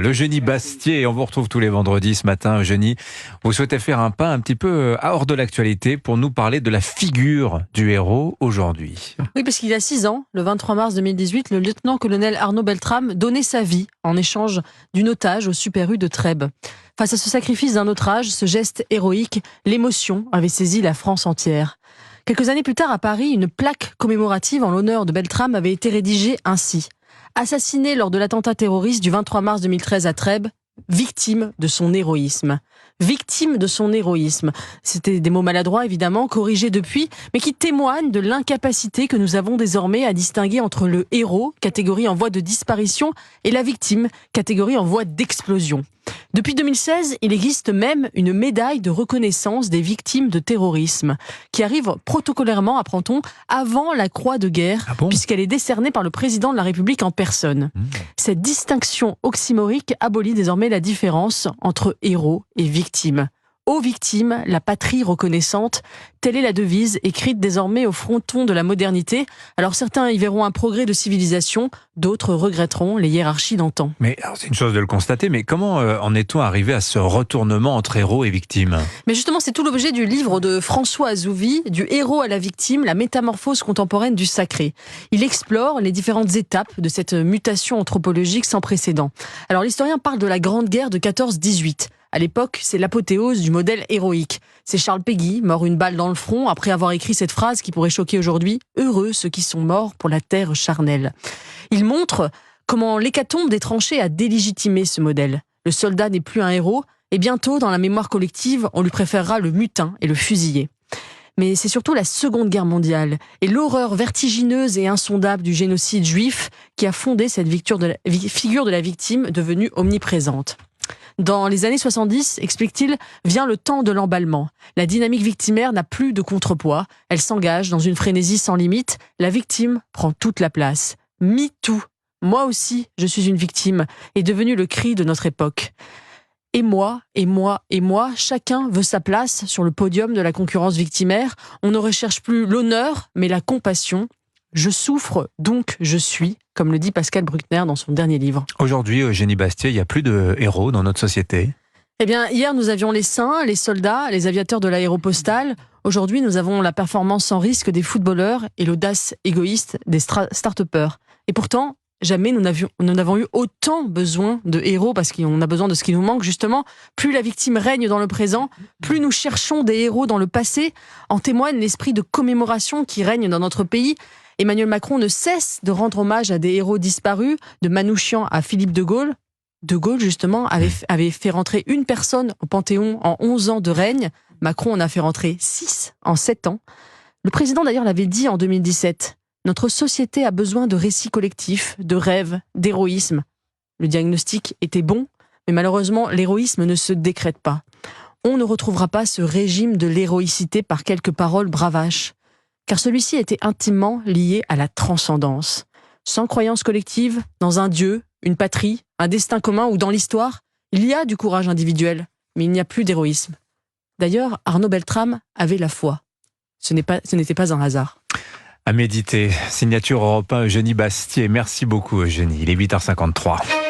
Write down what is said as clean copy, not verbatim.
Eugénie Bastier, on vous retrouve tous les vendredis ce matin. Eugénie, vous souhaitez faire un pas un petit peu hors de l'actualité pour nous parler de la figure du héros aujourd'hui. Oui, parce qu'il y a 6 ans, le 23 mars 2018, le lieutenant-colonel Arnaud Beltrame donnait sa vie en échange d'une otage au Super U de Trèbes. Face à ce sacrifice d'un autre âge, ce geste héroïque, l'émotion avait saisi la France entière. Quelques années plus tard, à Paris, une plaque commémorative en l'honneur de Beltrame avait été rédigée ainsi. Assassiné lors de l'attentat terroriste du 23 mars 2013 à Trèbes, victime de son héroïsme. Victime de son héroïsme. C'était des mots maladroits, évidemment, corrigés depuis, mais qui témoignent de l'incapacité que nous avons désormais à distinguer entre le héros, catégorie en voie de disparition, et la victime, catégorie en voie d'explosion. Depuis 2016, il existe même une médaille de reconnaissance des victimes de terrorisme, qui arrive protocolairement, apprend-on, avant la croix de guerre, puisqu'elle est décernée par le président de la République en personne. Cette distinction oxymorique abolit désormais la différence entre héros et victimes. Aux victimes, la patrie reconnaissante, telle est la devise écrite désormais au fronton de la modernité. Alors certains y verront un progrès de civilisation, d'autres regretteront les hiérarchies d'antan. Mais c'est une chose de le constater, mais comment en est-on arrivé à ce retournement entre héros et victimes ? Mais justement, c'est tout l'objet du livre de François Azouvi, Du héros à la victime, la métamorphose contemporaine du sacré. Il explore les différentes étapes de cette mutation anthropologique sans précédent. Alors l'historien parle de la Grande Guerre de 14-18. À l'époque, c'est l'apothéose du modèle héroïque. C'est Charles Péguy, mort une balle dans le front, après avoir écrit cette phrase qui pourrait choquer aujourd'hui « Heureux ceux qui sont morts pour la terre charnelle ». Il montre comment l'hécatombe des tranchées a délégitimé ce modèle. Le soldat n'est plus un héros, et bientôt, dans la mémoire collective, on lui préférera le mutin et le fusillé. Mais c'est surtout la Seconde Guerre mondiale et l'horreur vertigineuse et insondable du génocide juif qui a fondé cette figure de la victime devenue omniprésente. Dans les années 70, explique-t-il, vient le temps de l'emballement. La dynamique victimaire n'a plus de contrepoids. Elle s'engage dans une frénésie sans limite. La victime prend toute la place. MeToo, moi aussi, je suis une victime, est devenu le cri de notre époque. Et moi, et moi, et moi, chacun veut sa place sur le podium de la concurrence victimaire. On ne recherche plus l'honneur, mais la compassion. Je souffre, donc je suis, comme le dit Pascal Bruckner dans son dernier livre. Aujourd'hui, Eugénie Bastier, il n'y a plus de héros dans notre société. Eh bien, hier, nous avions les saints, les soldats, les aviateurs de l'aéropostale. Aujourd'hui, nous avons la performance sans risque des footballeurs et l'audace égoïste des start-upers. Et pourtant, jamais nous n'avons eu autant besoin de héros, parce qu'on a besoin de ce qui nous manque, justement. Plus la victime règne dans le présent, plus nous cherchons des héros dans le passé. En témoigne l'esprit de commémoration qui règne dans notre pays. Emmanuel Macron ne cesse de rendre hommage à des héros disparus, de Manouchian à Philippe de Gaulle. De Gaulle, justement, avait fait rentrer une personne au Panthéon en 11 ans de règne. Macron en a fait rentrer 6 en 7 ans. Le président, d'ailleurs, l'avait dit en 2017. Notre société a besoin de récits collectifs, de rêves, d'héroïsme. Le diagnostic était bon, mais malheureusement, l'héroïsme ne se décrète pas. On ne retrouvera pas ce régime de l'héroïcité par quelques paroles bravaches. Car celui-ci était intimement lié à la transcendance. Sans croyance collective, dans un dieu, une patrie, un destin commun ou dans l'histoire, il y a du courage individuel, mais il n'y a plus d'héroïsme. D'ailleurs, Arnaud Beltrame avait la foi. Ce n'était pas un hasard. À méditer. Signature Europe 1, Eugénie Bastier. Merci beaucoup, Eugénie. Il est 8h53.